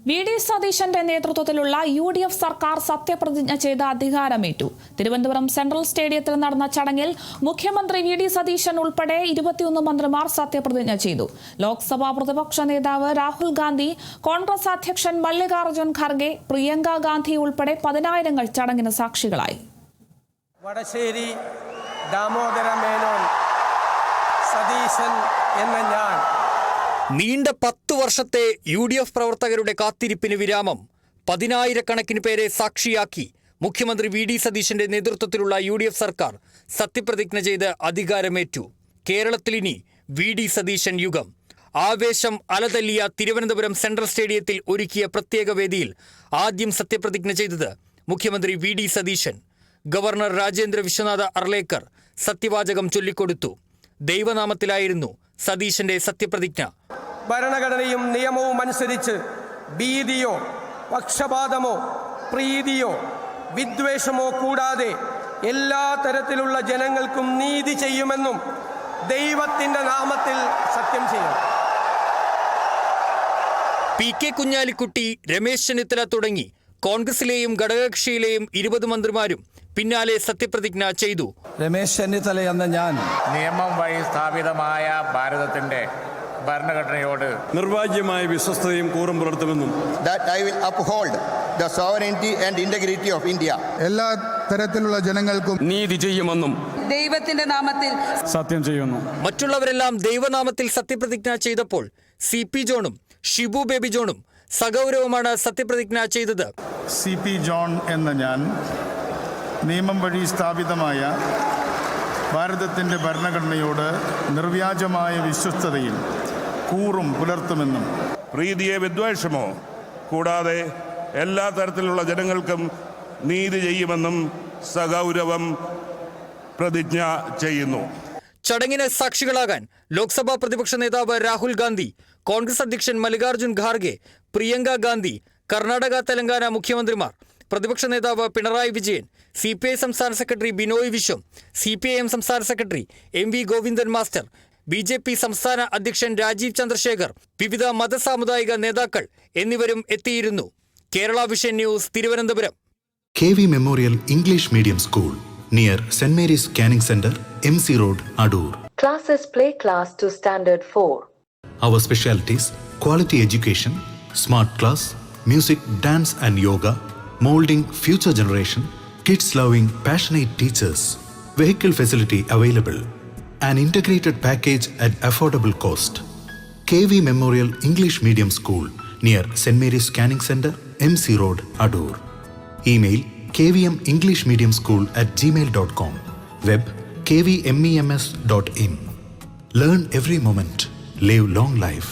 VD. സതീശന്റെ നേതൃത്വത്തിലുള്ള UDF സർക്കാർ സത്യപ്രതിജ്ഞ ചെയ്ത് അധികാരമേറ്റു. തിരുവനന്തപുരം സെൻട്രൽ സ്റ്റേഡിയത്തിൽ നടന്ന ചടങ്ങിൽ മുഖ്യമന്ത്രി വി.ഡി. സതീശൻ ഉൾപ്പെടെ 21 മന്ത്രിമാർ സത്യപ്രതിജ്ഞ ചെയ്തു. ലോക്സഭാ പ്രതിപക്ഷ നേതാവ് രാഹുൽ ഗാന്ധി, കോൺഗ്രസ് അധ്യക്ഷൻ മല്ലികാർജ്ജുൻ ഖർഗെ, പ്രിയങ്ക ഗാന്ധി ഉൾപ്പെടെ 10,000 ചടങ്ങിന് സാക്ഷികളായി. വടശ്ശേരി ദാമോദര മേനോൻ സതീശൻ എന്ന ഞാൻ നീണ്ട 10 വർഷത്തെ യു.ഡി.എഫ് പ്രവർത്തകരുടെ കാത്തിരിപ്പിന് വിരാമം. 10,000 പേരെ സാക്ഷിയാക്കി മുഖ്യമന്ത്രി വി.ഡി. സതീശന്റെ നേതൃത്വത്തിലുള്ള യു.ഡി.എഫ് സർക്കാർ സത്യപ്രതിജ്ഞ ചെയ്ത് അധികാരമേറ്റു. കേരളത്തിലിനി വി.ഡി. സതീശൻ യുഗം. ആവേശം അലതല്ലിയ തിരുവനന്തപുരം സെൻട്രൽ സ്റ്റേഡിയത്തിൽ ഒരുക്കിയ പ്രത്യേക വേദിയിൽ ആദ്യം സത്യപ്രതിജ്ഞ ചെയ്തത് മുഖ്യമന്ത്രി വി.ഡി. സതീശൻ. ഗവർണർ രാജേന്ദ്ര വിശ്വനാഥ് അർലേക്കർ സത്യവാചകം ചൊല്ലിക്കൊടുത്തു. ദൈവനാമത്തിലായിരുന്നു സതീശന്റെ സത്യപ്രതിജ്ഞ. ഭരണഘടനയും നിയമവും അനുസരിച്ച് ഭീതിയോ പക്ഷപാതമോ പ്രീതിയോ വിദ്വേഷമോ കൂടാതെ എല്ലാ തരത്തിലുള്ള ജനങ്ങൾക്കും നീതി ചെയ്യുമെന്നും ദൈവത്തിന്റെ നാമത്തിൽ സത്യം ചെയ്യും. പി.കെ. കുഞ്ഞാലിക്കുട്ടി, രമേശ് ചെന്നിത്തല തുടങ്ങി കോൺഗ്രസിലെയും ഘടകകക്ഷിയിലെയും 20 മന്ത്രിമാരും പിന്നാലെ സത്യപ്രതിജ്ഞ ചെയ്തു. രമേശ് ചെന്നിത്തല എന്ന ഞാൻ നിയമം വഴി സ്ഥാപിതമായ ഭാരതത്തിന്റെ ഭരണഘടനയോട് നിർവാജ്യമായ വിശ്വസ്തയും കൂറും പുലർത്തുമെന്നും that I will uphold the sovereignty and integrity of India. എല്ലാ തരത്തിലുള്ള ജനങ്ങൾക്കും നീതി ചെയ്യുമെന്നും ദൈവത്തിന്റെ നാമത്തിൽ സത്യം ചെയ്യുന്നു. മറ്റുള്ളവരെല്ലാം ദൈവനാമത്തിൽ സത്യപ്രതിജ്ഞ ചെയ്തപ്പോൾ സി.പി. ജോണും ഷിബു ബേബി ജോണും സഗൗരവമാണ് സത്യപ്രതിജ്ഞ ചെയ്തത്. സി.പി. ജോൺ എന്ന ഞാൻ നിയമം വഴി സ്ഥാപിതമായ ഭാരതത്തിൻ്റെ ഭരണഘടനയോട് നിർവ്യാജമായ വിശ്വസ്തതയും കൂറും പുലർത്തുമെന്നും പ്രീതിയെ വിദ്വേഷമോ കൂടാതെ എല്ലാ തരത്തിലുള്ള ജനങ്ങൾക്കും നീതി ചെയ്യുമെന്നും സഗൗരവം പ്രതിജ്ഞ ചെയ്യുന്നു. ചടങ്ങിന് സാക്ഷികളാകാൻ ലോക്സഭാ പ്രതിപക്ഷ നേതാവ് രാഹുൽ ഗാന്ധി, കോൺഗ്രസ് അധ്യക്ഷൻ മല്ലികാർജ്ജുൻ ഖാർഗെ, പ്രിയങ്ക ഗാന്ധി, കർണാടക തെലങ്കാന മുഖ്യമന്ത്രിമാർ, പ്രതിപക്ഷ നേതാവ് പിണറായി വിജയൻ, CPI സംസ്ഥാന സെക്രട്ടറി ബിനോയ് വിശ്വം, CPIM സംസ്ഥാന secretary M.V. Govindan master, BJP സംസ്ഥാന അധ്യക്ഷൻ രാജീവ് ചന്ദ്രശേഖർ, വിവിധ മതസാമുദായിക നേതാക്കൾ എന്നിവരും എത്തിയിരുന്നു. Kerala vision news, Thiruvananthapuram. KV Memorial English Medium School near St. Mary's Canning Center, MC Road, Adur. Classes play class to standard 4. Our specialties: quality education, smart class, music, dance and yoga, molding future generation, kids loving passionate teachers, vehicle facility available, an integrated package at affordable cost. KV Memorial English Medium School near St. Mary's Canning Center, MC Road, Adur. Email kvmenglishmediumschool@gmail.com. Web kvmems.in. Learn every moment. Live long life.